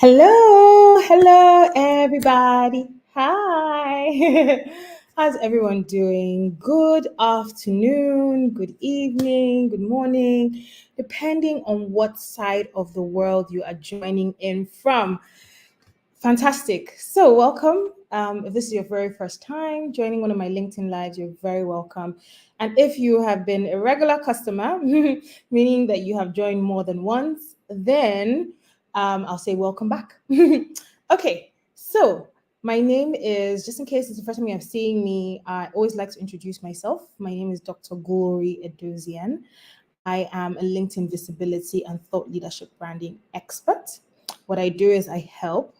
Hello, everybody. Hi. How's everyone doing? Good afternoon, good evening, good morning, depending on what side of the world you are joining in from. Fantastic. So, welcome. If this is your very first time joining one of my LinkedIn lives, you're very welcome. And if you have been a regular customer, meaning that you have joined more than once, then I'll say welcome back. Okay, so my name is, just in case it's the first time you have seen me, I always like to introduce myself. My name is Dr. Glory Edozian. I am a LinkedIn visibility and thought leadership branding expert. What I do is I help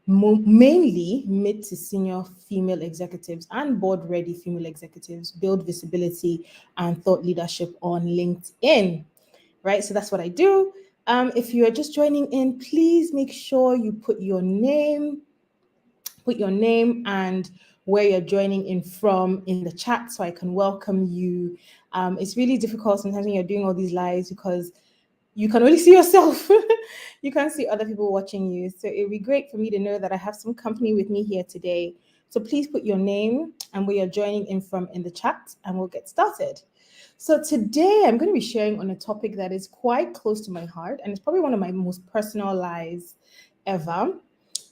mainly mid to senior female executives and board ready female executives build visibility and thought leadership on LinkedIn, right? So that's what I do. If you are just joining in, please make sure you put your name and where you're joining in from in the chat so I can welcome you. It's really difficult sometimes when you're doing all these lives because you can only see yourself. You can't see other people watching you. So it would be great for me to know that I have some company with me here today. So please put your name and where you're joining in from in the chat and we'll get started. So today I'm going to be sharing on a topic that is quite close to my heart and it's probably one of my most personal lives ever.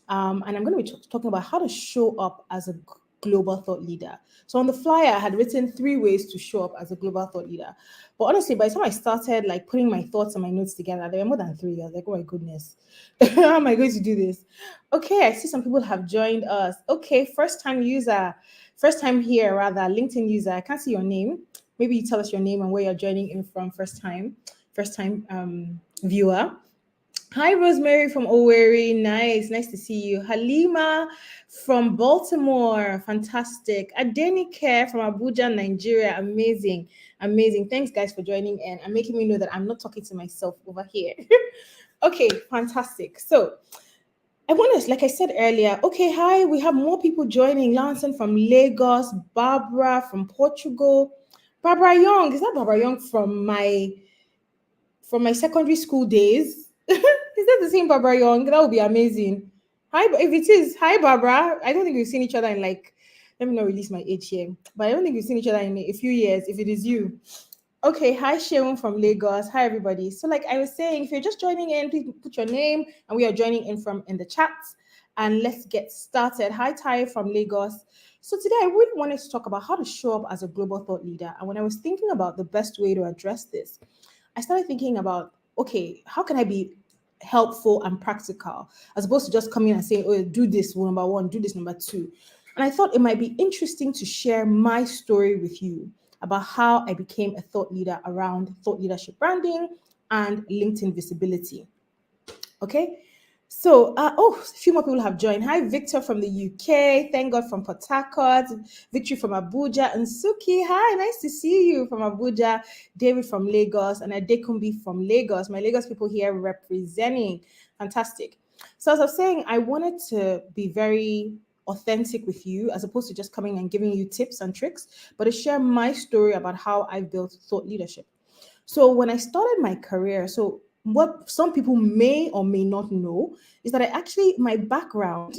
And I'm going to be talking about how to show up as a global thought leader. So on the flyer, I had written 3 ways to show up as a global thought leader. But honestly, by the time I started like putting my thoughts and my notes together, there were more than 3. I was like, oh my goodness, how am I going to do this? Okay, I see some people have joined us. Okay, first time here rather, LinkedIn user. I can't see your name. Maybe you tell us your name and where you're joining in from. First time viewer. Hi, Rosemary from Owerri. Nice to see you. Halima from Baltimore. Fantastic. Adenike from Abuja, Nigeria. Amazing. Thanks, guys, for joining in and making me know that I'm not talking to myself over here. Okay, fantastic. So, I want to, like I said earlier, okay, hi, we have more people joining. Lanson from Lagos, Barbara from Portugal. Barbara Young, is that Barbara Young from my secondary school days? Is that the same Barbara Young? That would be amazing. Hi, if it is, hi Barbara. I don't think we've seen each other in like, let me not release my age here, but I don't think we've seen each other in a few years. If it is you, okay. Hi Sharon from Lagos. Hi everybody. So like I was saying, if you're just joining in, please put your name and we are joining in from in the chat, and let's get started. Hi Ty from Lagos. So today I really wanted to talk about how to show up as a global thought leader. And when I was thinking about the best way to address this, I started thinking about, okay, how can I be helpful and practical as opposed to just coming and saying, oh, do this number one, do this number two. And I thought it might be interesting to share my story with you about how I became a thought leader around thought leadership branding and LinkedIn visibility. Okay. So, a few more people have joined. Hi, Victor from the UK. Thank God from Port Harcourt. Victory from Abuja. And Suki, hi, nice to see you from Abuja. David from Lagos and Adekumbi from Lagos. My Lagos people here representing. Fantastic. So, as I was saying, I wanted to be very authentic with you as opposed to just coming and giving you tips and tricks, but to share my story about how I built thought leadership. So when I started my career, so what some people may or may not know is that my background,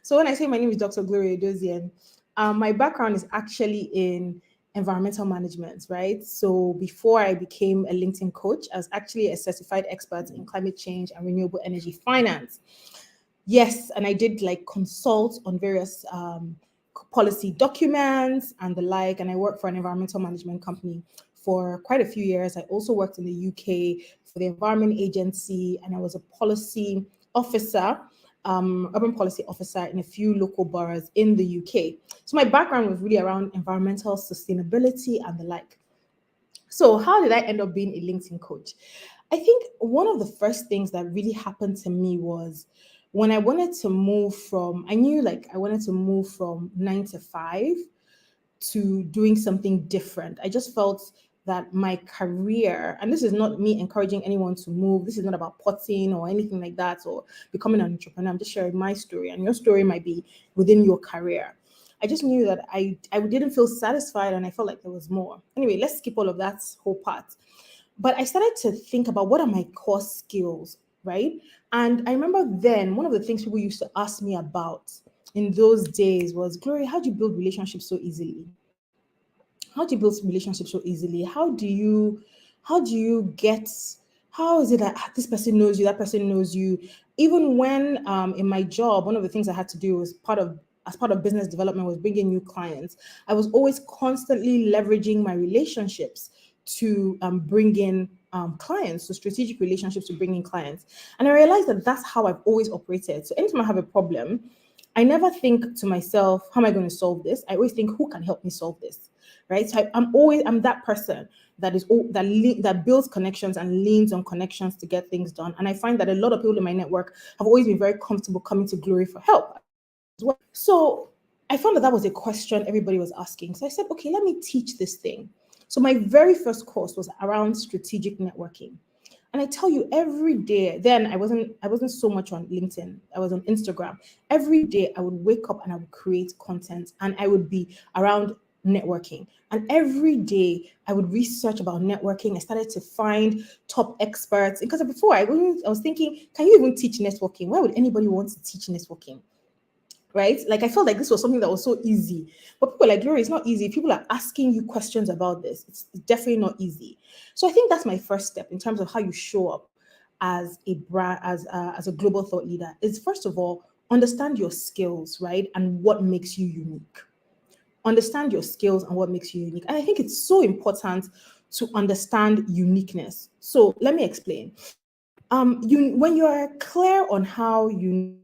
so when I say my name is Dr. Gloria Edozian, my background is actually in environmental management, right? So before I became a LinkedIn coach, I was actually a certified expert in climate change and renewable energy finance. Yes, and I did like consult on various policy documents and the like, and I worked for an environmental management company for quite a few years. I also worked in the UK for the Environment Agency, and I was a policy officer, urban policy officer in a few local boroughs in the UK. So my background was really around environmental sustainability and the like. So how did I end up being a LinkedIn coach? I think one of the first things that really happened to me was when I wanted to move from, I knew like I wanted to move from 9 to 5 to doing something different. I just felt that my career, and this is not me encouraging anyone to move, this is not about potting or anything like that or becoming an entrepreneur. I'm just sharing my story, and your story might be within your career. I just knew that I didn't feel satisfied and I felt like there was more. Anyway, let's skip all of that whole part. But I started to think about what are my core skills right? And I remember then one of the things people used to ask me about in those days was, Glory, how do you build relationships so easily? How do you build relationships so easily? How do you get, how is it that this person knows you, that person knows you? Even when in my job, one of the things I had to do was part of as part of business development was bringing new clients. I was always constantly leveraging my relationships to bring in clients, so strategic relationships to bring in clients. And I realized that that's how I've always operated. So anytime I have a problem, I never think to myself, how am I going to solve this? I always think, who can help me solve this? Right. So I'm that person that builds connections and leans on connections to get things done. And I find that a lot of people in my network have always been very comfortable coming to Glory for help as well. So I found that that was a question everybody was asking. So I said, okay, let me teach this thing. So my very first course was around strategic networking. And I tell you, every day, then I wasn't so much on LinkedIn. I was on Instagram. Every day I would wake up and I would create content and I would be around networking. And every day I would research about networking. I started to find top experts because before I was thinking, can you even teach networking? Why would anybody want to teach networking? Right? Like I felt like this was something that was so easy. But people are like, Glory, it's not easy. People are asking you questions about this. It's definitely not easy. So I think that's my first step in terms of how you show up as a brand, as a global thought leader. Is first of all understand your skills, right, and what makes you unique. Understand your skills and what makes you unique. And I think it's so important to understand uniqueness. So let me explain. You when you are clear on how you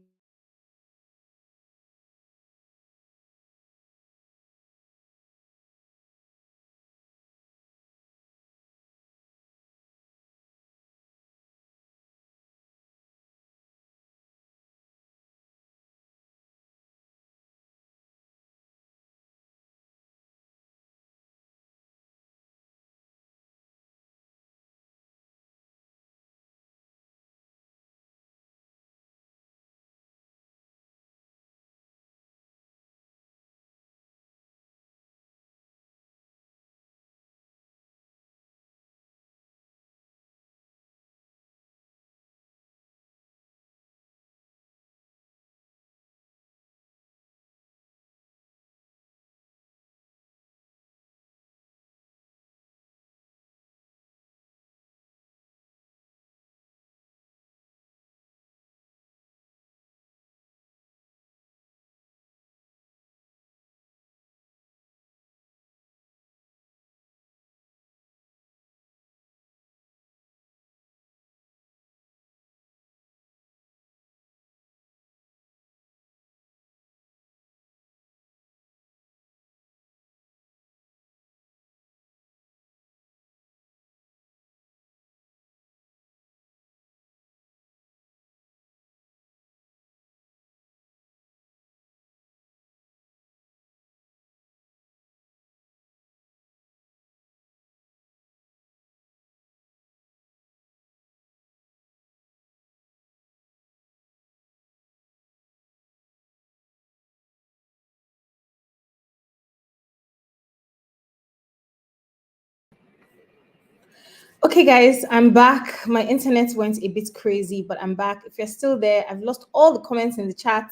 Okay, guys, I'm back. My internet went a bit crazy, but I'm back. If you're still there, I've lost all the comments in the chat.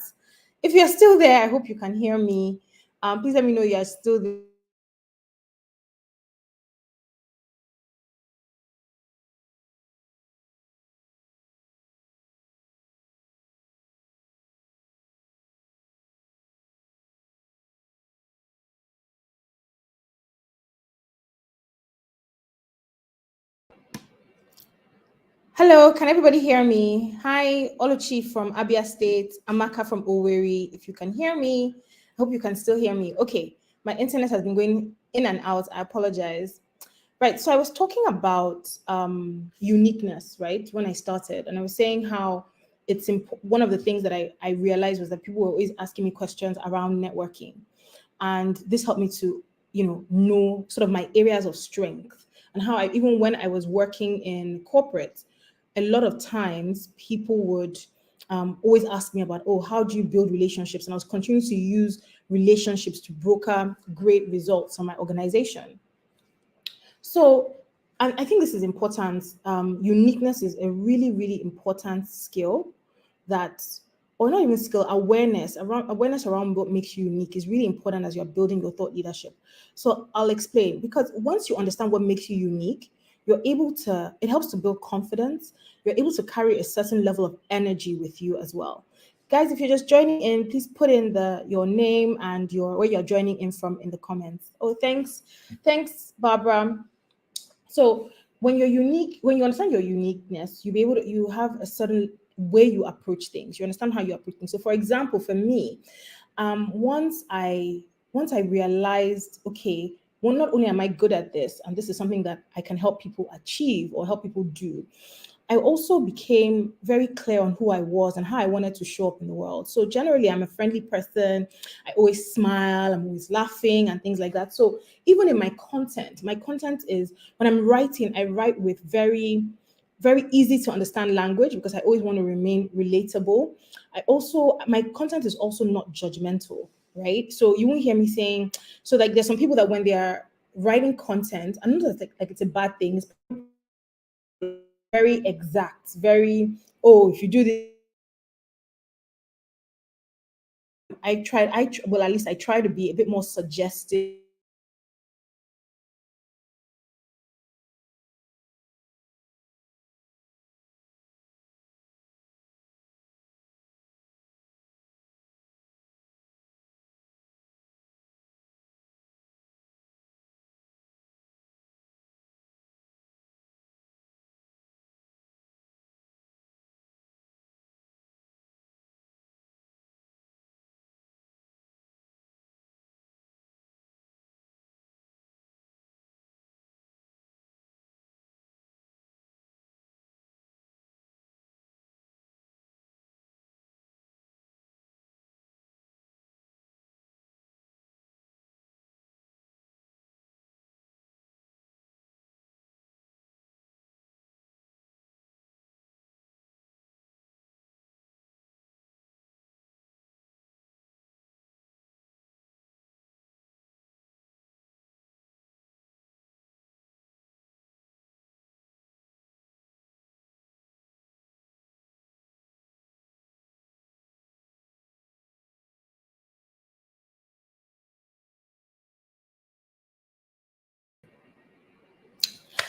If you're still there, I hope you can hear me. Please let me know you're still there. Hello, can everybody hear me? Hi, Oluchi from Abia State, Amaka from Owerri. If you can hear me, I hope you can still hear me. Okay, my internet has been going in and out. I apologize. Right, so I was talking about uniqueness, right, when I started, and I was saying how one of the things that I realized was that people were always asking me questions around networking, and this helped me to know sort of my areas of strength and how I even when I was working in corporate, a lot of times people would always ask me about, oh, how do you build relationships, and I was continuing to use relationships to broker great results on my organization. So And I think this is important. Uniqueness is a really, really important skill that, or not even skill, awareness around what makes you unique is really important as you're building your thought leadership. So I'll explain, because once you understand what makes you unique, you're able to, it helps to build confidence. You're able to carry a certain level of energy with you as well. Guys, if you're just joining in, please put in your name and your where you're joining in from in the comments. Oh, thanks, Barbara. So when you understand your uniqueness, you have a certain way you approach things. You understand how you approach things. So, for example, for me, once I realized, okay, well, not only am I good at this, and this is something that I can help people achieve or help people do, I also became very clear on who I was and how I wanted to show up in the world. So generally, I'm a friendly person. I always smile. I'm always laughing and things like that. So even in my content is, when I'm writing, I write with very, very easy to understand language because I always want to remain relatable. My content is also not judgmental, right? So you won't hear me saying, so like there's some people that when they are writing content, I know that's like it's a bad thing. It's very exact, very, oh, if you do this, well, at least I try to be a bit more suggestive.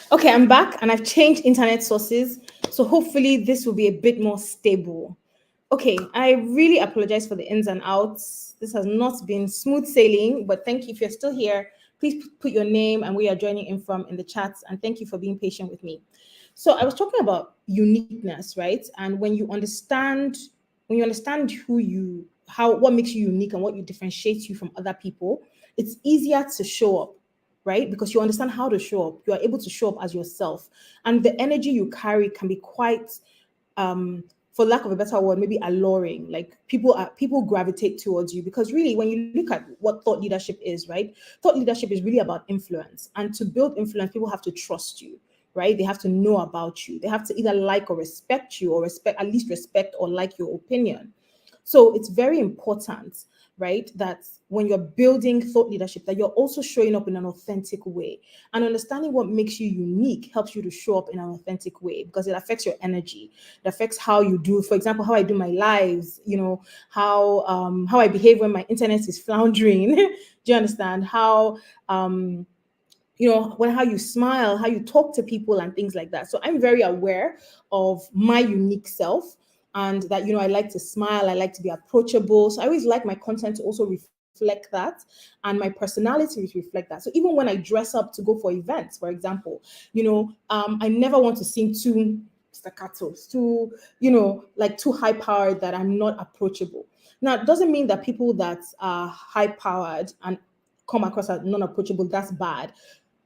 Okay, I'm back and I've changed internet sources. So hopefully this will be a bit more stable. Okay, I really apologize for the ins and outs. This has not been smooth sailing, but thank you. If you're still here, please put your name and where you're joining in from in the chats. And thank you for being patient with me. So I was talking about uniqueness, right? And when you understand what makes you unique and what you differentiates you from other people, it's easier to show up, right? Because you understand how to show up. You are able to show up as yourself. And the energy you carry can be quite, for lack of a better word, maybe alluring. Like people gravitate towards you because really, when you look at what thought leadership is, right? Thought leadership is really about influence. And to build influence, people have to trust you, right? They have to know about you. They have to either like or respect you, or at least respect or like your opinion. So it's very important, right, that when you're building thought leadership, that you're also showing up in an authentic way. And understanding what makes you unique helps you to show up in an authentic way because it affects your energy. It affects how you do, for example, how I do my lives, how I behave when my internet is floundering. Do you understand? How you smile, how you talk to people and things like that. So I'm very aware of my unique self, and that, I like to smile, I like to be approachable. So I always like my content to also reflect that, and my personality to reflect that. So even when I dress up to go for events, for example, I never want to seem too staccato, too, like too high powered that I'm not approachable. Now, it doesn't mean that people that are high powered and come across as non-approachable, that's bad.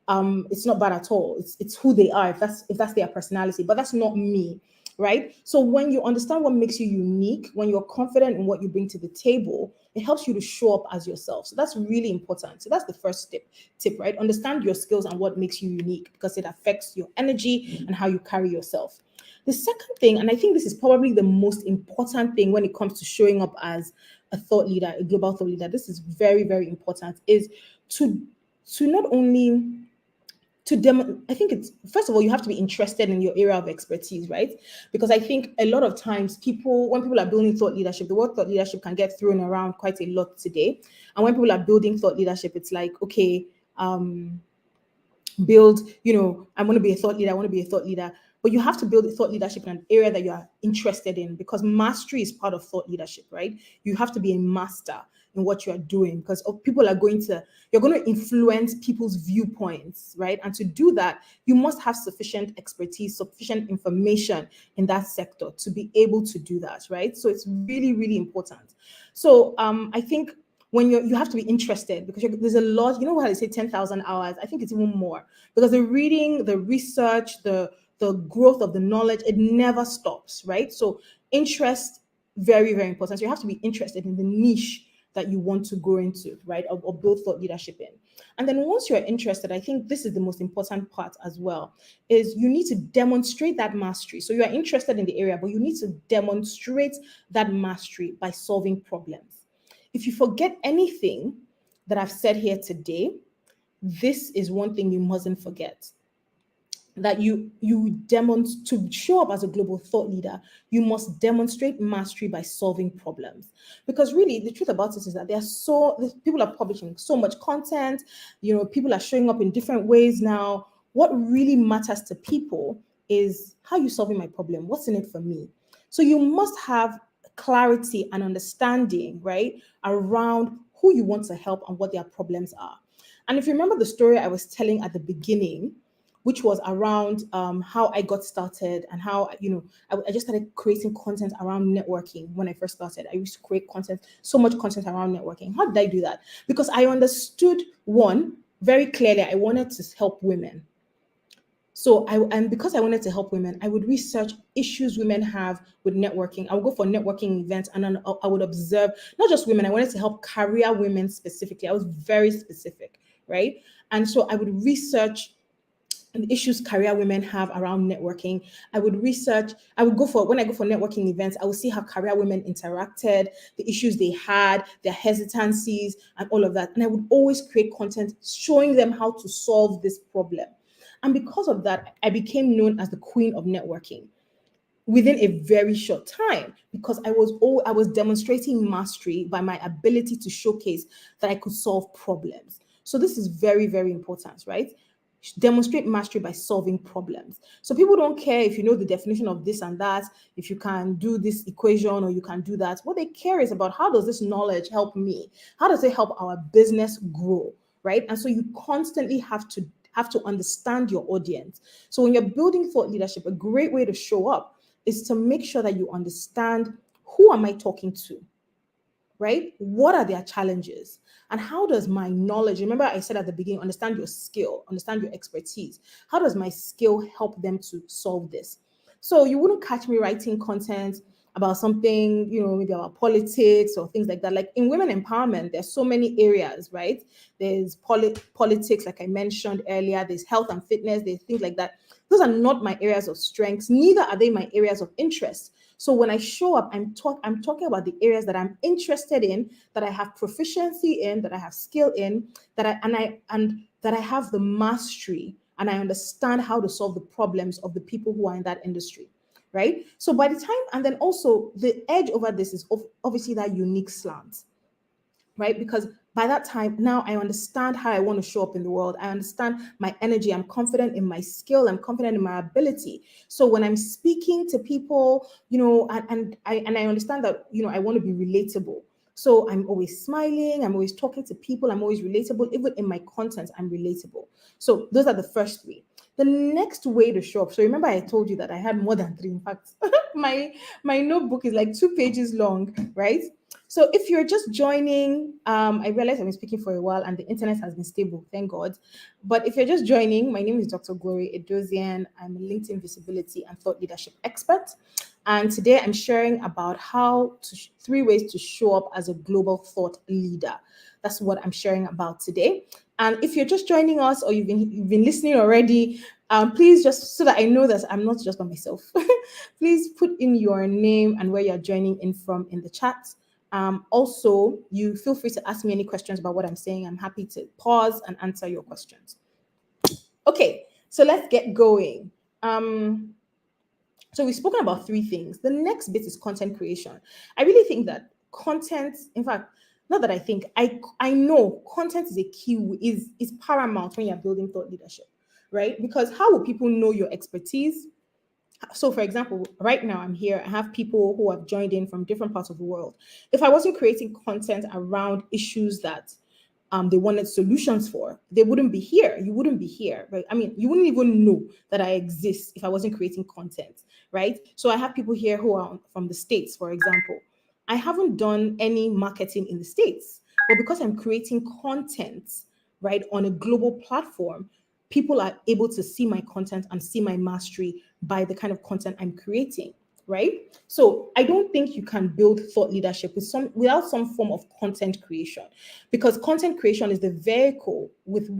It's not bad at all. It's who they are, if that's their personality, but that's not me, right? So when you understand what makes you unique, when you're confident in what you bring to the table, it helps you to show up as yourself. So that's really important. So that's the first tip, right? Understand your skills and what makes you unique, because it affects your energy and how you carry yourself. The second thing, and I think this is probably the most important thing when it comes to showing up as a thought leader, a global thought leader, this is very, very important, is to not only I think it's, first of all, you have to be interested in your area of expertise, right? Because I think a lot of times when people are building thought leadership, the word thought leadership can get thrown around quite a lot today. And when people are building thought leadership, it's like, okay, build, I want to be a thought leader, I want to be a thought leader. But you have to build a thought leadership in an area that you are interested in, because mastery is part of thought leadership, right? You have to be a master in what you are doing, because you're going to influence people's viewpoints, right? And to do that, you must have sufficient expertise, sufficient information in that sector to be able to do that, right? So it's really, really important. So I think when you have to be interested, because there's a lot, you know how they say 10,000 hours. I think it's even more, because the reading, the research, the growth of the knowledge, it never stops, right? So interest, very, very important. So you have to be interested in the niche that you want to go into, right? Or build thought leadership in. And then once you're interested, I think this is the most important part as well, is you need to demonstrate that mastery. So you are interested in the area, but you need to demonstrate that mastery by solving problems. If you forget anything that I've said here today, this is one thing you mustn't forget, that to show up as a global thought leader, you must demonstrate mastery by solving problems. Because really, the truth about it is that people are publishing so much content, people are showing up in different ways now. What really matters to people is, how you solving my problem? What's in it for me? So you must have clarity and understanding, right, around who you want to help and what their problems are. And if you remember the story I was telling at the beginning, which was around how I got started, and how, I just started creating content around networking. When I first started, I used to create so much content around networking. How did I do that? Because I understood, one, very clearly, I wanted to help women. And because I wanted to help women, I would research issues women have with networking. I would go for networking events, and then I would observe not just women. I wanted to help career women specifically. I was very specific, right? And so I would research the issues career women have around networking. When I go for networking events, I would see how career women interacted, the issues they had, their hesitancies, and all of that. And I would always create content showing them how to solve this problem. And because of that, I became known as the queen of networking within a very short time, because I was demonstrating mastery by my ability to showcase that I could solve problems. So this is very, very important, right? Demonstrate mastery by solving problems. So people don't care if you know the definition of this and that, if you can do this equation or you can do that. What they care is about, how does this knowledge help me? How does it help our business grow, right? And so you constantly have to understand your audience. So when you're building thought leadership, a great way to show up is to make sure that you understand, who am I talking to? Right? What are their challenges? And how does my knowledge, remember I said at the beginning, understand your skill, understand your expertise. How does my skill help them to solve this? So you wouldn't catch me writing content about something, maybe about politics or things like that. Like in women empowerment, there's so many areas, right? There's politics, like I mentioned earlier, there's health and fitness, there's things like that. Those are not my areas of strength, neither are they my areas of interest. So when I show up, I'm talking about the areas that I'm interested in, that I have proficiency in, that I have skill in, that I have the mastery, and I understand how to solve the problems of the people who are in that industry, right? So by the time, and then also the edge over this is obviously that unique slant, right? Because by that time, now I understand how I want to show up in the world. I understand my energy. I'm confident in my skill. I'm confident in my ability. So when I'm speaking to people, and I understand that, I want to be relatable. So I'm always smiling. I'm always talking to people. I'm always relatable. Even in my content, I'm relatable. So those are the first three. The next way to show up. So remember, I told you that I had more than three. In fact, my notebook is like 2 pages long, right? So if you're just joining, I realize I've been speaking for a while and the internet has been stable, thank God. But if you're just joining, my name is Dr. Glory Edozian. I'm a LinkedIn visibility and thought leadership expert. And today I'm sharing about 3 ways to show up as a global thought leader. That's what I'm sharing about today. And if you're just joining us, or you've been listening already, please, just so that I know that I'm not just by myself, please put in your name and where you're joining in from in the chat. Also, you feel free to ask me any questions about what I'm saying. I'm happy to pause and answer your questions. Okay, so let's get going. Um, so we've spoken about three things. The next bit is content creation. I really think that content, in fact, not that I think, I know content is a key, is paramount when you're building thought leadership, right? Because how will people know your expertise? So for example, right now I'm here, I have people who have joined in from different parts of the world. If I wasn't creating content around issues that they wanted solutions for, they wouldn't be here. You wouldn't be here, right? I mean, you wouldn't even know that I exist if I wasn't creating content, right? So I have people here who are from the States, for example. I haven't done any marketing in the States, but because I'm creating content, right, on a global platform, people are able to see my content and see my mastery by the kind of content I'm creating, right? So I don't think you can build thought leadership without some form of content creation, because content creation is the vehicle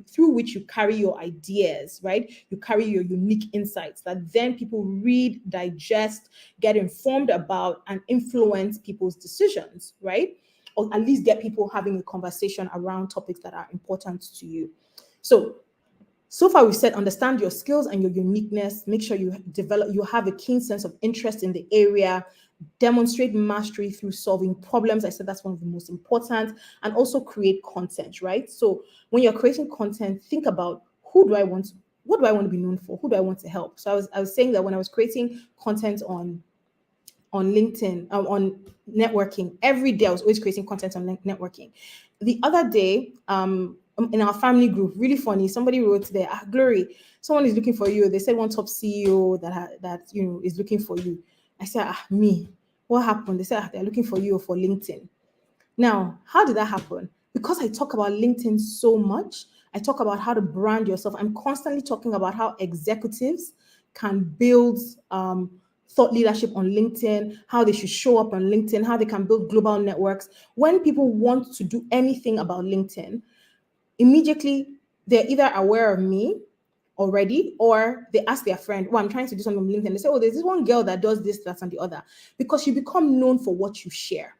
through which you carry your ideas, right? You carry your unique insights that then people read, digest, get informed about, and influence people's decisions, right? Or at least get people having a conversation around topics that are important to you. So far we've said understand your skills and your uniqueness, make sure you have a keen sense of interest in the area, demonstrate mastery through solving problems. I said that's one of the most important, and also create content, right? So when you're creating content, think about what do I want to be known for? Who do I want to help? So I was saying that when I was creating content on LinkedIn, on networking. Every day I was always creating content on networking. The other day, in our family group, really funny, somebody wrote there, Glory, someone is looking for you. They said one top CEO that is looking for you. I said, me. What happened? They said, they're looking for you for LinkedIn. Now, how did that happen? Because I talk about LinkedIn so much, I talk about how to brand yourself. I'm constantly talking about how executives can build thought leadership on LinkedIn, how they should show up on LinkedIn, how they can build global networks. When people want to do anything about LinkedIn, immediately they're either aware of me already, or they ask their friend, I'm trying to do something on LinkedIn. They say, there's this one girl that does this, that, and the other, because you become known for what you share,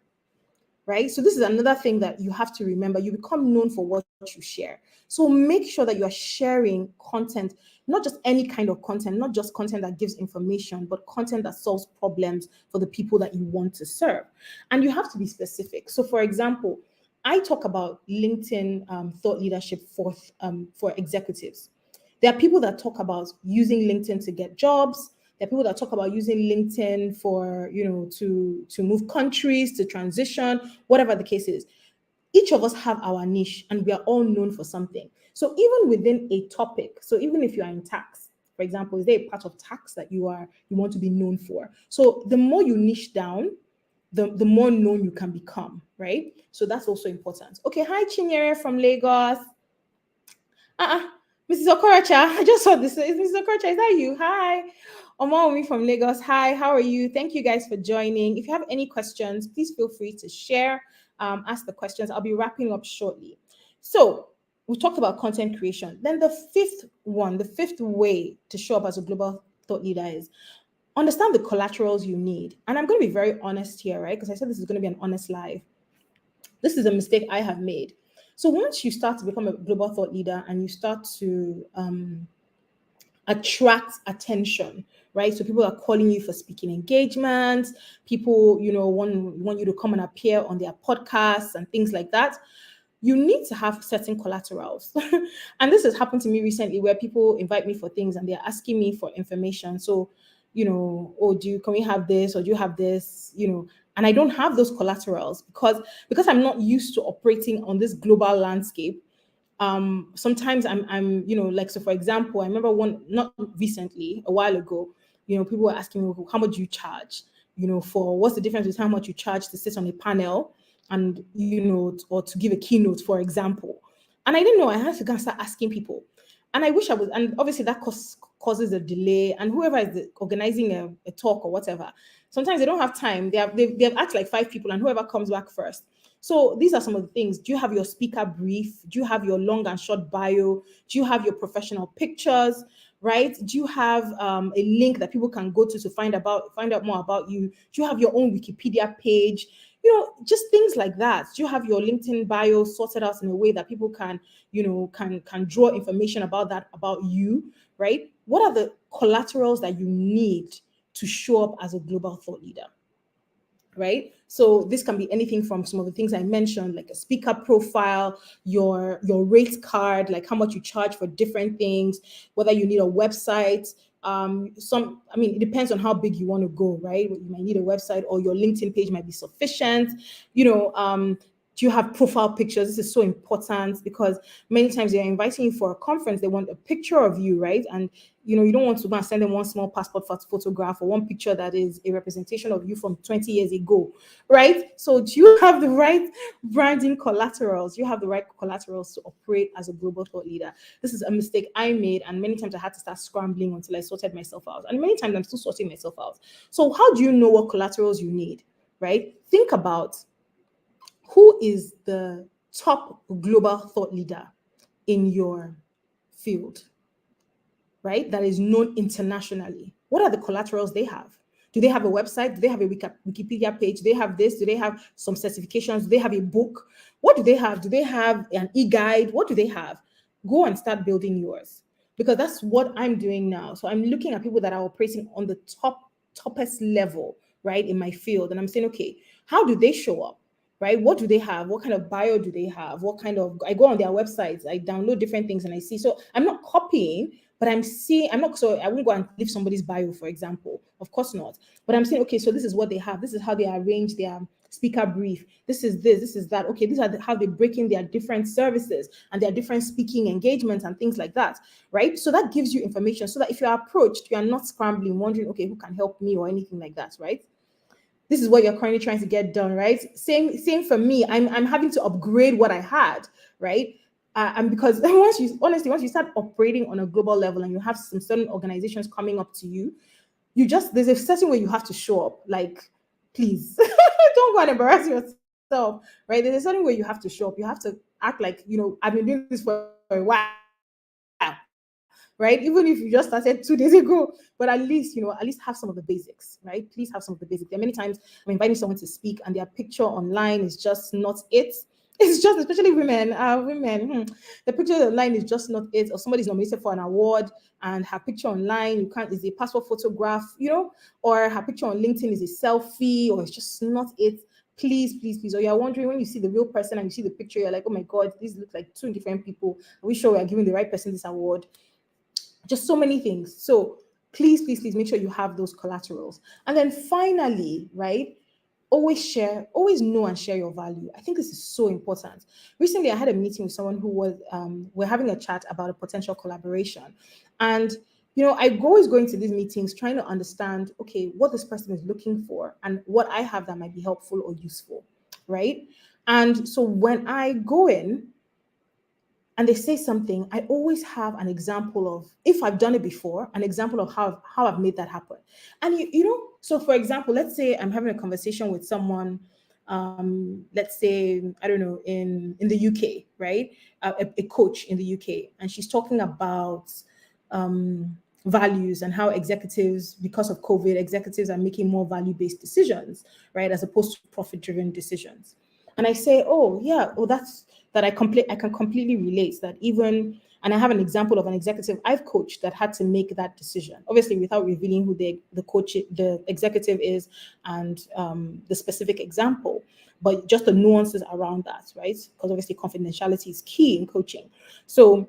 right? So this is another thing that you have to remember. You become known for what you share. So make sure that you are sharing content, not just any kind of content, not just content that gives information, but content that solves problems for the people that you want to serve. And you have to be specific. So for example, I talk about LinkedIn thought leadership for executives. There are people that talk about using LinkedIn to get jobs. There are people that talk about using LinkedIn for, to move countries, to transition, whatever the case is. Each of us have our niche and we are all known for something. So even within a topic, so even if you are in tax, for example, is there a part of tax that you want to be known for? So the more you niche down, the more known you can become, right? So that's also important. Okay, hi Chinyere from Lagos. Mrs. Okoracha, I just saw this. Is Mrs. Okoracha, is that you? Hi. Omaomi from Lagos. Hi, how are you? Thank you guys for joining. If you have any questions, please feel free to share, ask the questions. I'll be wrapping up shortly. So we talked about content creation. Then the fifth way to show up as a global thought leader is understand the collaterals you need. And I'm going to be very honest here, right? Because I said this is going to be an honest live. This is a mistake I have made. So once you start to become a global thought leader and you start to attract attention, right? So people are calling you for speaking engagements. People, want you to come and appear on their podcasts and things like that. You need to have certain collaterals. And this has happened to me recently where people invite me for things and they're asking me for information. So, can we have this, or do you have this, and I don't have those collaterals because I'm not used to operating on this global landscape. Sometimes I'm like, so for example, I remember one, not recently, a while ago, people were asking me, how much do you charge, for what's the difference between how much you charge to sit on a panel and, or to give a keynote, for example. And I didn't know. I had to go and start asking people. And I wish I was, and obviously that causes a delay. And whoever is organizing a talk or whatever, sometimes they don't have time. They have asked like 5 people, and whoever comes back first. So these are some of the things. Do you have your speaker brief? Do you have your long and short bio? Do you have your professional pictures? Right? Do you have a link that people can go to find out more about you? Do you have your own Wikipedia page? Just things like that. Do you have your LinkedIn bio sorted out in a way that people can, can draw information about you, right? What are the collaterals that you need to show up as a global thought leader? Right? So this can be anything from some of the things I mentioned, like a speaker profile, your rate card, like how much you charge for different things, whether you need a website. It depends on how big you want to go, right? You might need a website, or your LinkedIn page might be sufficient. Do you have profile pictures? This is so important because many times they're inviting you for a conference, they want a picture of you, right? And you don't want to go and send them one small passport photograph or one picture that is a representation of you from 20 years ago, right? So do you have the right branding collaterals? You have the right collaterals to operate as a global thought leader. This is a mistake I made, and many times I had to start scrambling until I sorted myself out. And many times I'm still sorting myself out. So how do you know what collaterals you need, right? Think about who is the top global thought leader in your field, right? That is known internationally. What are the collaterals they have? Do they have a website? Do they have a Wikipedia page? Do they have this? Do they have some certifications? Do they have a book? What do they have? Do they have an e-guide? What do they have? Go and start building yours, because that's what I'm doing now. So I'm looking at people that are operating on the toppest level, right, in my field. And I'm saying, okay, how do they show up? Right? What do they have? What kind of bio do they have? I go on their websites, I download different things and I see. So I'm not copying, but I wouldn't go and leave somebody's bio, for example. Of course not. But I'm saying, okay, so this is what they have. This is how they arrange their speaker brief. This is that. Okay, these are how they break in their different services and their different speaking engagements and things like that, right? So that gives you information so that if you're approached, you are not scrambling, wondering, okay, who can help me or anything like that, right? This is what you're currently trying to get done, right? Same for me. I'm having to upgrade what I had, right? And because once you start operating on a global level and you have some certain organizations coming up to you, there's a certain way you have to show up. Like, please don't go and embarrass yourself, right? There's a certain way you have to show up. You have to act like, I've been doing this for a while, right? Even if you just started 2 days ago, but at least have some of the basics, right? Please have some of the basics. There are many times I'm inviting someone to speak and their picture online is just not it. It's just, especially women, the picture online is just not it. Or somebody's nominated for an award and her picture online, is a passport photograph, or her picture on LinkedIn is a selfie, or it's just not it. Please, please, please. Or you're wondering, when you see the real person and you see the picture, you're like, oh my God, these look like two different people. Are we sure we are giving the right person this award? Just so many things. So please, please, please make sure you have those collaterals. And then finally, right, always know and share your value. I think this is so important. Recently, I had a meeting with someone who was, we're having a chat about a potential collaboration. And, I always go into these meetings trying to understand, okay, what this person is looking for and what I have that might be helpful or useful, right? And so when I go in, and they say something, I always have an example of, if I've done it before, an example of how I've made that happen. And so for example, let's say I'm having a conversation with someone, let's say, I don't know, in the UK, right? A coach in the UK, and she's talking about values and how executives, because of COVID, executives are making more value-based decisions, right, as opposed to profit-driven decisions. And I say, oh yeah, I can completely relate that. And I have an example of an executive I've coached that had to make that decision, obviously without revealing who the executive is and the specific example, but just the nuances around that, right? Because obviously confidentiality is key in coaching. So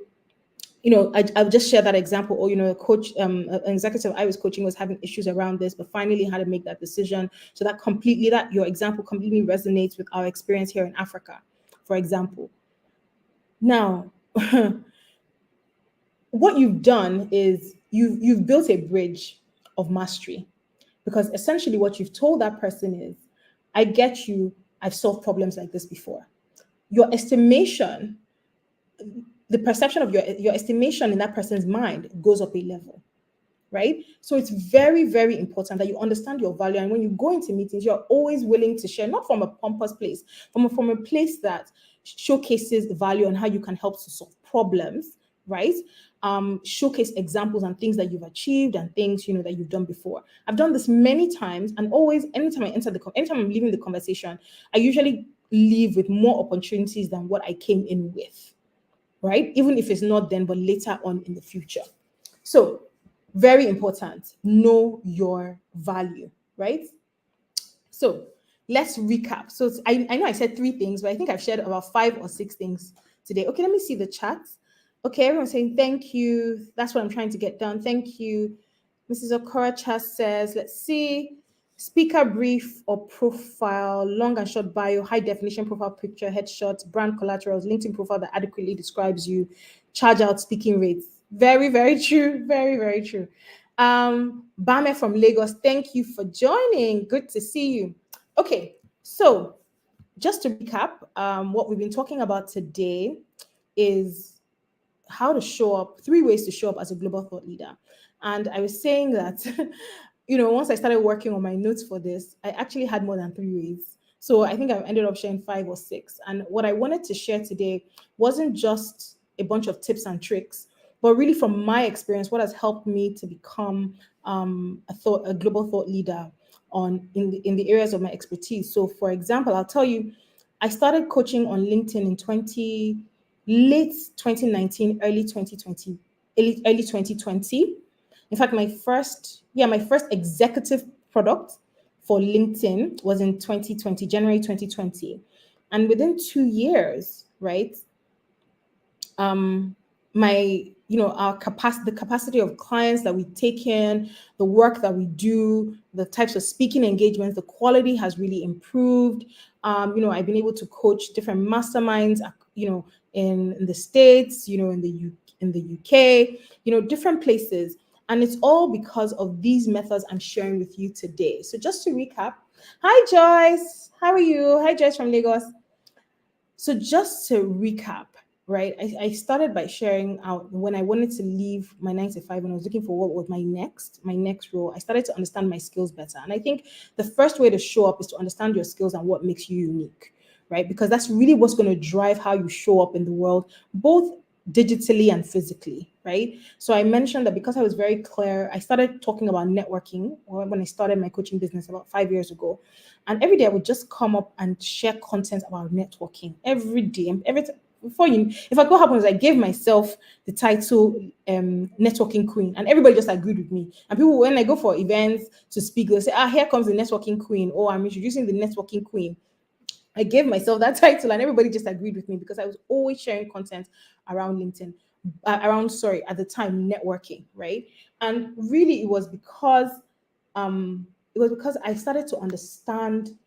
I'll just share that example. Or, a coach, an executive I was coaching was having issues around this, but finally had to make that decision. So that your example completely resonates with our experience here in Africa, for example. Now, what you've done is you've built a bridge of mastery, because essentially what you've told that person is, I get you, I've solved problems like this before. Your estimation, the perception of your estimation in that person's mind goes up a level, right? So it's very, very important that you understand your value. And when you go into meetings, you're always willing to share, not from a pompous place, from a place that showcases the value and how you can help to solve problems, right? Showcase examples and things that you've achieved and things that you've done before. I've done this many times, and always, anytime I'm leaving the conversation, I usually leave with more opportunities than what I came in with, right? Even if it's not then, but later on in the future. So, very important, know your value, right? So, let's recap. So, I know I said three things, but I think I've shared about 5 or 6 things today. Okay, let me see the chat. Okay, everyone's saying thank you. That's what I'm trying to get done. Thank you. Mrs. Okoracha says, let's see. Speaker brief or profile, long and short bio, high definition profile picture, headshots, brand collaterals, LinkedIn profile that adequately describes you, charge out speaking rates. Very, very true. Very, very true. Bame from Lagos, thank you for joining. Good to see you. Okay, so just to recap, what we've been talking about today is how to show up, 3 ways to show up as a global thought leader. And I was saying that, once I started working on my notes for this, I actually had more than 3 ways. So I think I ended up sharing 5 or 6. And what I wanted to share today wasn't just a bunch of tips and tricks, but really from my experience, what has helped me to become a global thought leader in the areas of my expertise. So, for example, I'll tell you, I started coaching on LinkedIn in late 2019, early 2020, early 2020. In fact, my first executive product for LinkedIn was in 2020, January 2020. And within 2 years, right, my our capacity the capacity of clients that we take in, the work that we do, the types of speaking engagements, the quality has really improved. I've been able to coach different masterminds, in the States, in the UK, different places. And it's all because of these methods I'm sharing with you today. So just to recap, hi Joyce, how are you? Hi Joyce from Lagos. So just to recap, right? I started by sharing out when I wanted to leave my 9 to 5, when I was looking for what was my next role. I started to understand my skills better. And I think the first way to show up is to understand your skills and what makes you unique, right? Because that's really what's going to drive how you show up in the world, both digitally and physically, right? So I mentioned that because I was very clear, I started talking about networking when I started my coaching business about 5 years ago. And every day I would just come up and share content about networking every day. And every time, in fact, what happened is I gave myself the title networking queen, and everybody just agreed with me. And people, when I go for events to speak, they'll say, here comes the networking queen, or I'm introducing the networking queen. I gave myself that title, and everybody just agreed with me because I was always sharing content around LinkedIn, at the time, networking, right? And really, it was because I started to understand.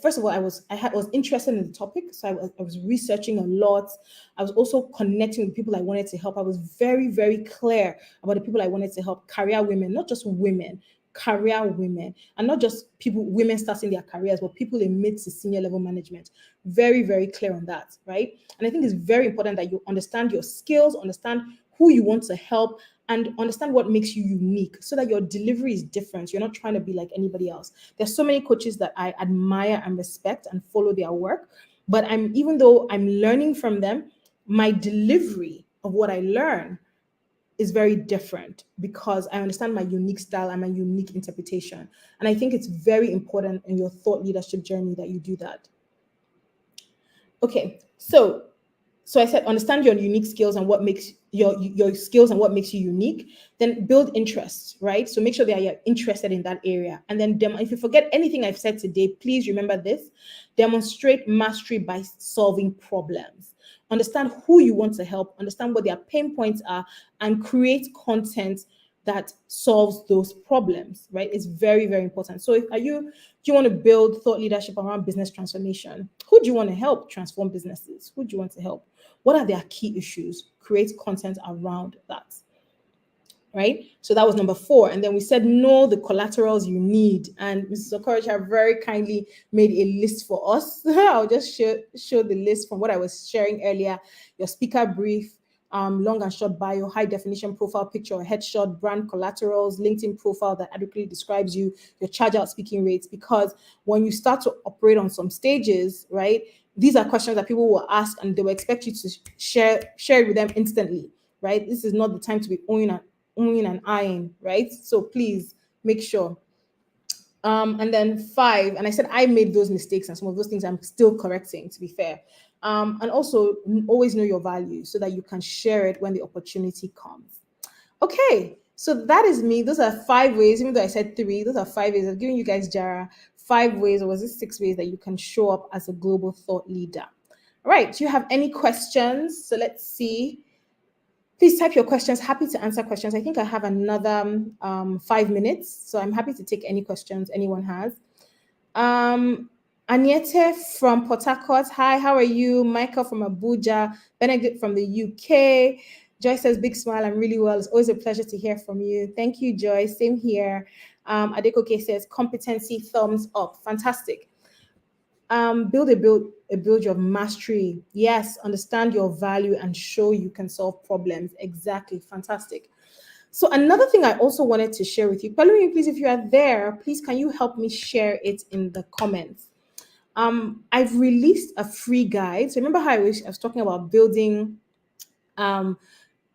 First of all, I was interested in the topic, so I was researching a lot. I was also connecting with people I wanted to help. I was very, very clear about the people I wanted to help, career women, not just women, career women, and not just women starting their careers, but people in mid to senior level management. Very, very clear on that, right? And I think it's very important that you understand your skills, understand who you want to help, and understand what makes you unique so that your delivery is different. You're not trying to be like anybody else. There's so many coaches that I admire and respect and follow their work, but even though I'm learning from them, my delivery of what I learn is very different because I understand my unique style and my unique interpretation. And I think it's very important in your thought leadership journey that you do that. Okay, so I said understand your unique skills and what makes your skills and what makes you unique. Then build interest, right? So make sure that you're interested in that area. And then if you forget anything I've said today, please remember this: demonstrate mastery by solving problems. Understand who you want to help, understand what their pain points are, and create content that solves those problems, right? It's very, very important. So do you want to build thought leadership around business transformation? Who do you want to help transform businesses? Who do you want to help? What are their key issues? Create content around that, right? So that was number 4. And then we said, know the collaterals you need. And Mrs. Okoracha very kindly made a list for us. I'll just show the list from what I was sharing earlier. Your speaker brief, long and short bio, high definition profile picture or headshot, brand collaterals, LinkedIn profile that adequately describes you, your charge out speaking rates. Because when you start to operate on some stages, right, these are questions that people will ask and they will expect you to share it with them instantly, right? This is not the time to be owning and eyeing, right? So please make sure. And then 5, and I said I made those mistakes and some of those things I'm still correcting, to be fair. And also always know your value so that you can share it when the opportunity comes. Okay, so that is me. Those are 5 ways, even though I said 3, those are 5 ways. I've given you guys, Jara, 5 ways, or was it 6 ways that you can show up as a global thought leader? All right, do you have any questions? So let's see. Please type your questions. Happy to answer questions. I think I have another 5 minutes, so I'm happy to take any questions anyone has. Aniete from Port Harcourt. Hi, how are you? Michael from Abuja. Benedict from the UK. Joy says, big smile. I'm really well. It's always a pleasure to hear from you. Thank you, Joy. Same here. Adekoke says, competency, thumbs up. Fantastic. Build a build of mastery. Yes, understand your value and show you can solve problems. Exactly. Fantastic. So another thing I also wanted to share with you, Pelumi, please, if you are there, please can you help me share it in the comments? I've released a free guide. So remember how I was talking about building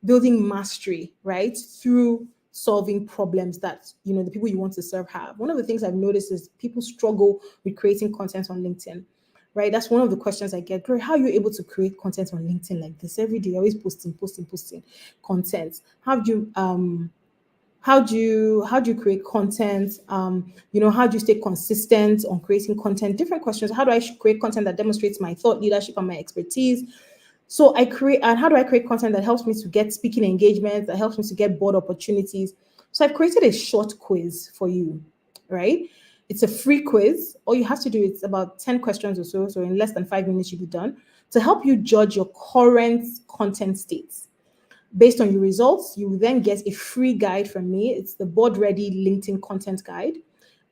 mastery, right? Through solving problems that the people you want to serve have. One of the things I've noticed is people struggle with creating content on LinkedIn, right? That's one of the questions I get. Glory, how are you able to create content on LinkedIn like this every day? You're always posting content. How do you create content? How do you stay consistent on creating content? Different questions. How do I create content that demonstrates my thought leadership and my expertise? So how do I create content that helps me to get speaking engagements, that helps me to get board opportunities? So I've created a short quiz for you, right? It's a free quiz. All you have to do is about 10 questions or so. So in less than 5 minutes, you'll be done to help you judge your current content states. Based on your results, you will then get a free guide from me. It's the board ready LinkedIn content guide.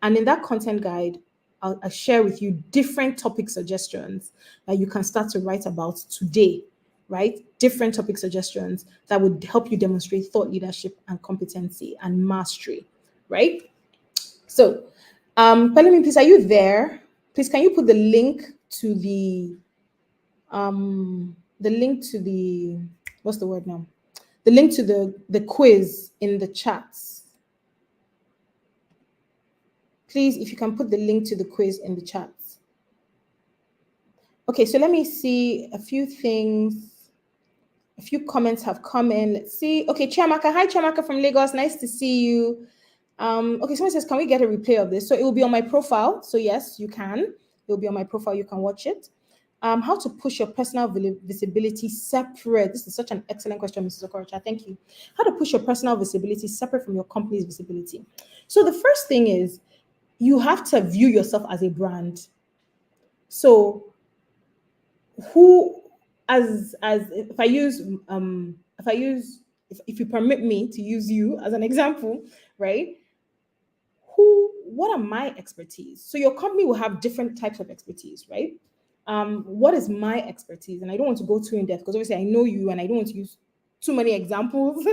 And in that content guide, I'll share with you different topic suggestions that you can start to write about today, right? Different topic suggestions that would help you demonstrate thought leadership and competency and mastery, right? So, Pelumi, please, are you there? Please, can you put the link to the what's the word now? The link to the quiz in the chats. Please, if you can put the link to the quiz in the chats. Okay, so let me see a few things. A few comments have come in. Let's see. Okay, Chiamaka. Hi, Chiamaka from Lagos. Nice to see you. Okay, someone says, can we get a replay of this? So it will be on my profile. So yes, you can. It will be on my profile. You can watch it. How to push your personal visibility separate. This is such an excellent question, Mrs. Okorocha. Thank you. How to push your personal visibility separate from your company's visibility. So the first thing is you have to view yourself as a brand. So if you permit me to use you as an example, right? What are my expertise? So your company will have different types of expertise, right? What is my expertise? And I don't want to go too in depth because obviously I know you and I don't want to use too many examples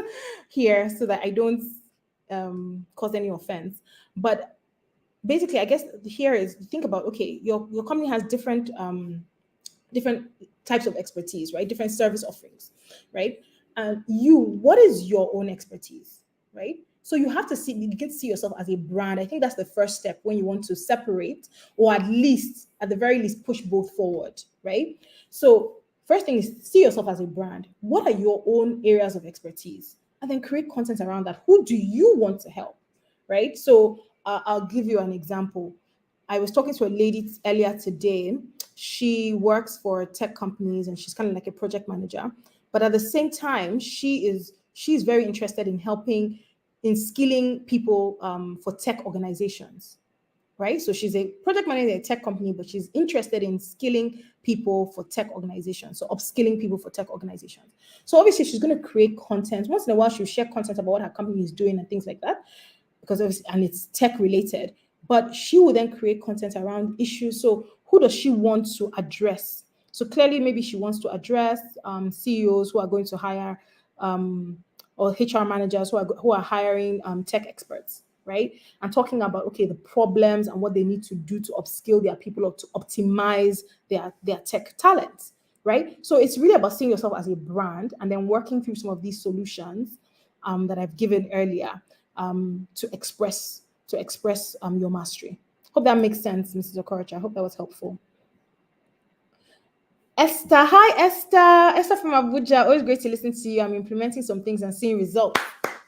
here so that I don't cause any offense. But basically, I guess here is think about, okay, your company has different types of expertise, right? Different service offerings, right? And what is your own expertise, right? So you have to you get to see yourself as a brand. I think that's the first step when you want to separate, or at the very least, push both forward, right? So first thing is see yourself as a brand. What are your own areas of expertise? And then create content around that. Who do you want to help, right? So I'll give you an example. I was talking to a lady earlier today. She works for tech companies and she's kind of like a project manager. But at the same time, she's very interested in helping in skilling people for tech organizations, right? So she's a project manager at a tech company, but she's interested in skilling people for tech organizations. So upskilling people for tech organizations. So obviously she's going to create content. Once in a while, she'll share content about what her company is doing and things like that, because obviously, and it's tech related. But she will then create content around issues. So who does she want to address? So clearly, maybe she wants to address CEOs who are going to hire or HR managers who are hiring tech experts, right? And talking about, okay, the problems and what they need to do to upskill their people or to optimize their tech talents, right? So it's really about seeing yourself as a brand and then working through some of these solutions that I've given earlier to express your mastery. Hope that makes sense, Mrs. Okorocha. I hope that was helpful. Esther, hi Esther. Esther from Abuja. Always great to listen to you. I'm implementing some things and seeing results.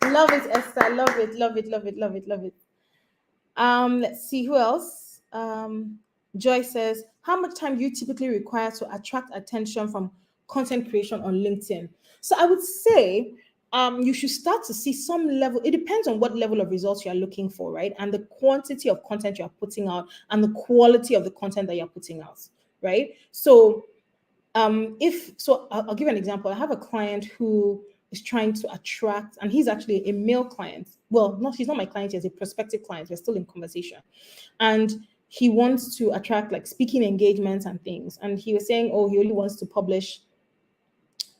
Love it, Esther. Love it, love it, love it, love it, love it. Let's see who else. Joy says, how much time do you typically require to attract attention from content creation on LinkedIn? So I would say you should start to see some level. It depends on what level of results you are looking for, right? And the quantity of content you are putting out and the quality of the content that you're putting out, right? So I'll give you an example. I have a client who is trying to attract, and he's actually a male client. Well, he's not my client, he's a prospective client. We're still in conversation. And he wants to attract like speaking engagements and things. And he was saying, oh, he only wants to publish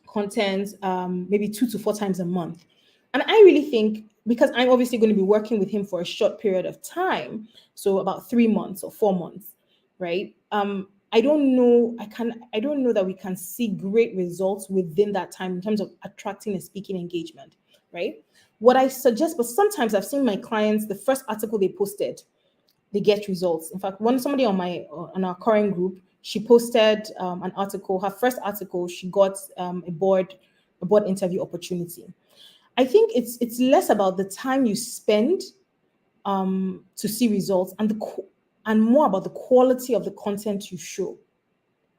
content maybe 2 to 4 times a month. And I really think, because I'm obviously going to be working with him for a short period of time, so about 3 months or 4 months, right? I don't know that we can see great results within that time in terms of attracting a speaking engagement, right? What I suggest, but sometimes I've seen my clients, the first article they posted, they get results. In fact, somebody on our current group, she posted an article. Her first article, she got a board interview opportunity. I think it's less about the time you spend to see results and more about the quality of the content you show,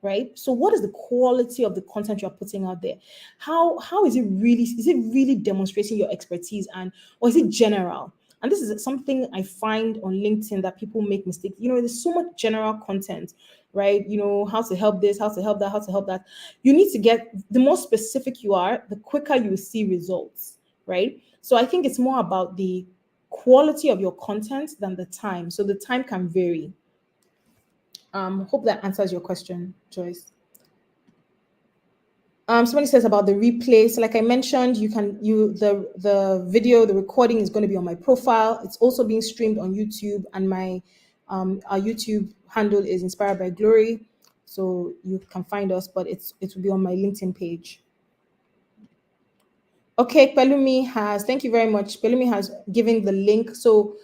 right? So what is the quality of the content you're putting out there? How is it really demonstrating your expertise, or is it general? And this is something I find on LinkedIn that people make mistakes. There's so much general content, right? How to help this, how to help that, how to help that. You need to get, the more specific you are, the quicker you will see results, right? So I think it's more about the quality of your content than the time. So the time can vary. Hope that answers your question, Joyce. Somebody says about the replay. So like I mentioned, the video, the recording is going to be on my profile. It's also being streamed on YouTube, and my our YouTube handle is Inspired by Glory. So you can find us, but it will be on my LinkedIn page. Okay, thank you very much. Pelumi has given the link. So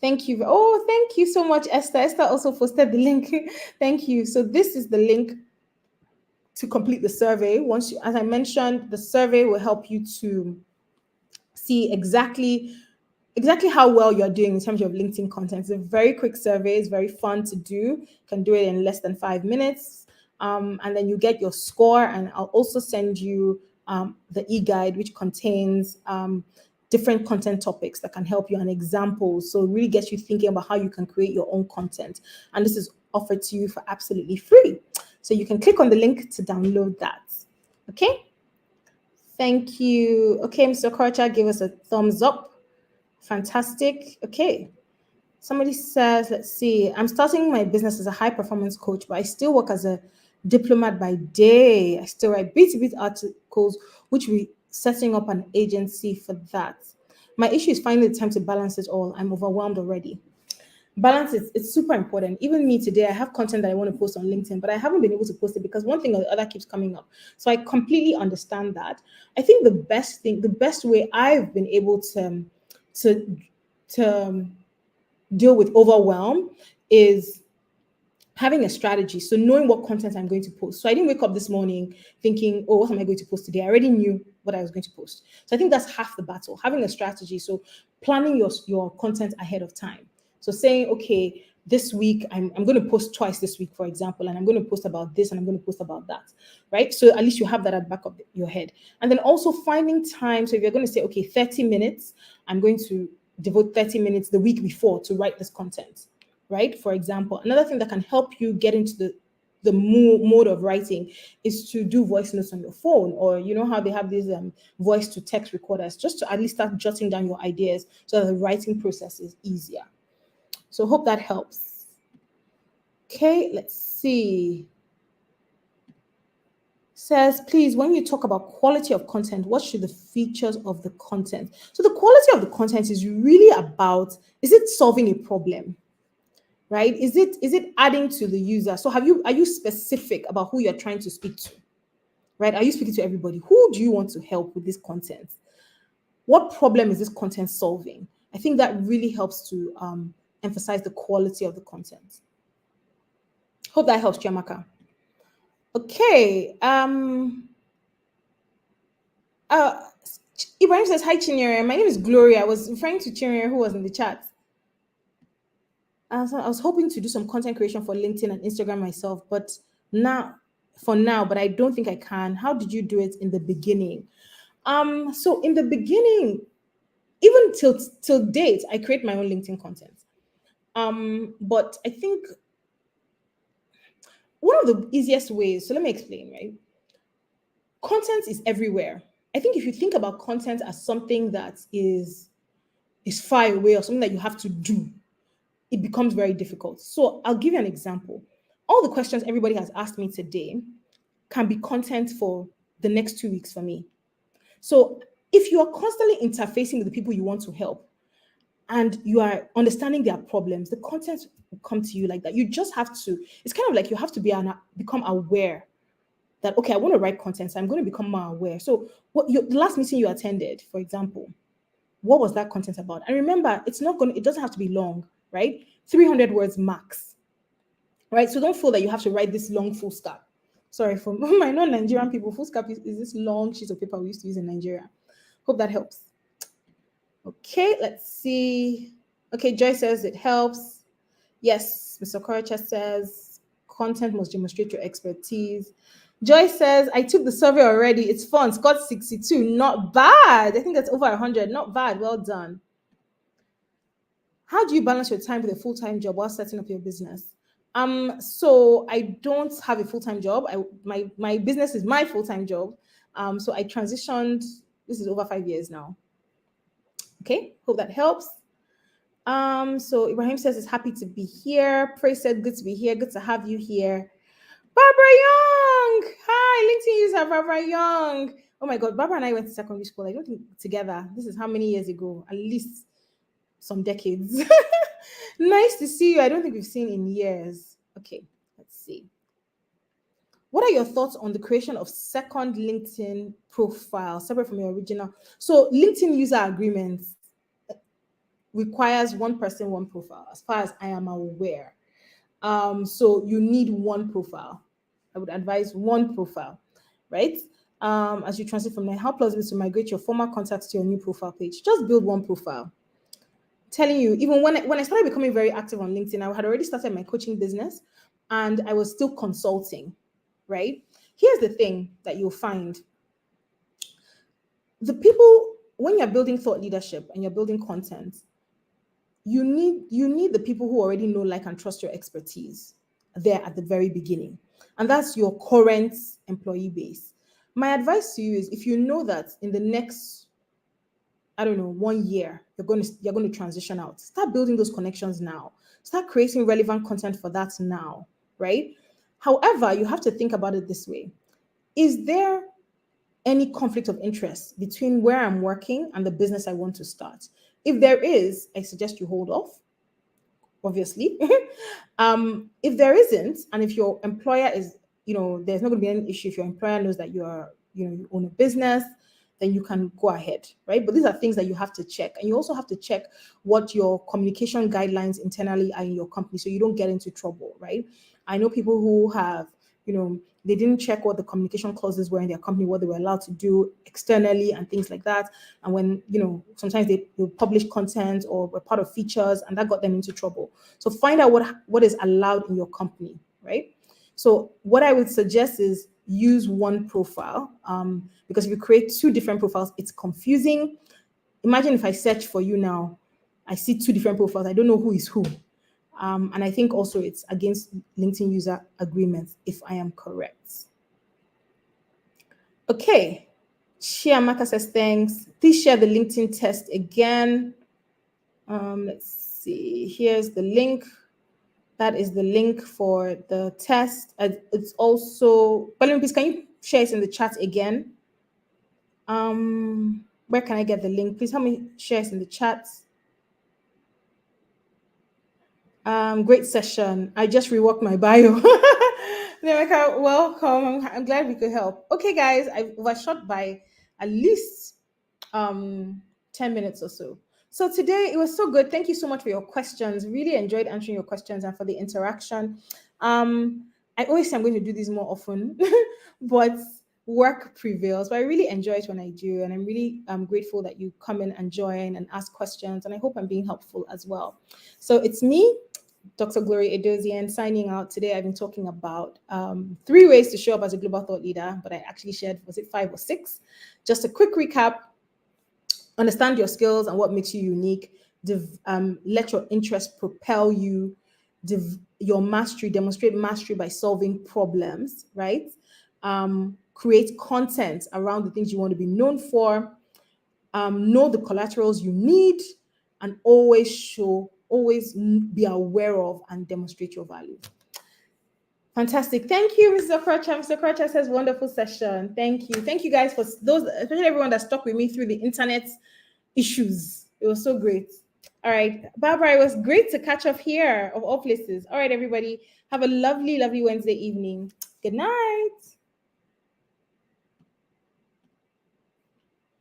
thank you. Oh, thank you so much, Esther. Esther also posted the link. Thank you. So this is the link to complete the survey. As I mentioned, the survey will help you to see exactly how well you're doing in terms of LinkedIn content. It's a very quick survey. It's very fun to do. You can do it in less than 5 minutes. And then you get your score, and I'll also send you the e-guide, which contains different content topics that can help you and examples. So it really gets you thinking about how you can create your own content. And this is offered to you for absolutely free. So you can click on the link to download that. Okay. Thank you. Okay, Mr. Okorocha, give us a thumbs up. Fantastic. Okay. Somebody says, let's see, I'm starting my business as a high performance coach, but I still work as a diplomat by day. I still write bit articles, which we setting up an agency for that. My issue is finding the time to balance it all. I'm overwhelmed already. Balance it's super important. Even me today, I have content that I want to post on LinkedIn, but I haven't been able to post it because one thing or the other keeps coming up. So I completely understand that. I think the best way I've been able to deal with overwhelm is having a strategy. So knowing what content I'm going to post. So I didn't wake up this morning thinking, oh, what am I going to post today? I already knew what I was going to post. So I think that's half the battle, having a strategy. So planning your content ahead of time. So saying, okay, this week, I'm going to post twice this week, for example, and I'm going to post about this and I'm going to post about that, right? So at least you have that at the back of your head. And then also finding time. So if you're going to say, okay, 30 minutes, I'm going to devote 30 minutes the week before to write this content, right? For example, another thing that can help you get into the mode of writing is to do voice notes on your phone, or you know how they have these voice to text recorders, just to at least start jotting down your ideas so that the writing process is easier. So hope that helps. Okay, let's see. says, please, when you talk about quality of content, what should the features of the content? So the quality of the content is really about, is it solving a problem? Right? Is it adding to the user? So are you specific about who you're trying to speak to? Right? Are you speaking to everybody? Who do you want to help with this content? What problem is this content solving? I think that really helps to emphasize the quality of the content. Hope that helps, Chiamaka. Okay. Uh, Ibrahim says, hi, Chinyere. My name is Gloria. I was referring to Chinyere who was in the chat. So I was hoping to do some content creation for LinkedIn and Instagram myself, but for now, but I don't think I can. How did you do it in the beginning? So in the beginning, even till date, I create my own LinkedIn content. But I think one of the easiest ways, so let me explain, right? Content is everywhere. I think if you think about content as something that is far away or something that you have to do, it becomes very difficult. So I'll give you an example. All the questions everybody has asked me today can be content for the next 2 weeks for me. So if you are constantly interfacing with the people you want to help and you are understanding their problems, the content will come to you like that. You just have to, it's kind of like you have to become aware that, okay, I want to write content, so I'm going to become more aware. So the last meeting you attended, for example, what was that content about? And remember, it doesn't have to be long, right? 300 words max, right? So don't feel that you have to write this long foolscap. Sorry, for my non-Nigerian people, foolscap is this long sheet of paper we used to use in Nigeria. Hope that helps. Okay, let's see. Okay, Joy says it helps. Yes, Mr. Koracha says content must demonstrate your expertise. Joy says, I took the survey already. It's fun. Scott 62. Not bad. I think that's over 100. Not bad. Well done. How do you balance your time with a full-time job while setting up your business? So I don't have a full-time job. My business is my full-time job. So I transitioned. This is over 5 years now. Okay, hope that helps. So Ibrahim says he's happy to be here. Praise said, good to be here. Good to have you here. Barbara Young. Hi, LinkedIn user Barbara Young. Oh my God, Barbara and I went to secondary school. I don't think together. This is how many years ago? At least some decades. Nice to see you. I don't think we've seen in years. Okay, let's see. What are your thoughts on the creation of second LinkedIn profile separate from your original? So LinkedIn user agreements requires one person, one profile, as far as I am aware. So you need one profile. I would advise one profile, right? As you transit from there, how plausible is to migrate your former contacts to your new profile page? Just build one profile. Telling you, even when I started becoming very active on LinkedIn, I had already started my coaching business and I was still consulting, right? Here's the thing that you'll find. The people, when you're building thought leadership and you're building content, you need the people who already know, like, and trust your expertise there at the very beginning. And that's your current employee base. My advice to you is, if you know that in the next, I don't know, 1 year, you're going to transition out, start building those connections now. Start creating relevant content for that now, right? However, you have to think about it this way. Is there any conflict of interest between where I'm working and the business I want to start? If there is, I suggest you hold off, obviously. If there isn't, and if your employer is, there's not going to be any issue if your employer knows that you own a business, then you can go ahead, right? But these are things that you have to check. And you also have to check what your communication guidelines internally are in your company so you don't get into trouble, right? I know people who have, they didn't check what the communication clauses were in their company, what they were allowed to do externally and things like that. And when, sometimes they publish content or were part of features and that got them into trouble. So find out what is allowed in your company, right? So what I would suggest is use one profile, because if you create two different profiles, it's confusing. Imagine if I search for you now, I see two different profiles. I don't know who is who. And I think also it's against LinkedIn user agreements, if I am correct. Okay. Chiamaka says, thanks. Please share the LinkedIn test again. Let's see. Here's the link. That is the link for the test. It's also, please, can you share it in the chat again. Where can I get the link? Please help me share it in the chat. Great session. I just reworked my bio. Nemeka, welcome. I'm glad we could help. Okay, guys, I overshot by at least 10 minutes or so. So today it was so good. Thank you so much for your questions. Really enjoyed answering your questions and for the interaction. I always say I'm going to do this more often, but work prevails. But I really enjoy it when I do, and I'm really grateful that you come in and join and ask questions. And I hope I'm being helpful as well. So it's me, Dr. Gloria Edozian, signing out. Today I've been talking about 3 ways to show up as a global thought leader, but I actually shared, was it 5 or 6? Just a quick recap. Understand your skills and what makes you unique. Let your interest propel you. Your mastery, demonstrate mastery by solving problems, right? Create content around the things you want to be known for. Know the collaterals you need, and always be aware of and demonstrate your value. Fantastic. Thank you, Mr. Okrocha. Mr. Okrocha says, wonderful session. Thank you. Thank you guys for those, especially everyone that stuck with me through the internet issues. It was so great. All right, Barbara, it was great to catch up here of all places. All right, everybody, have a lovely, lovely Wednesday evening. Good night.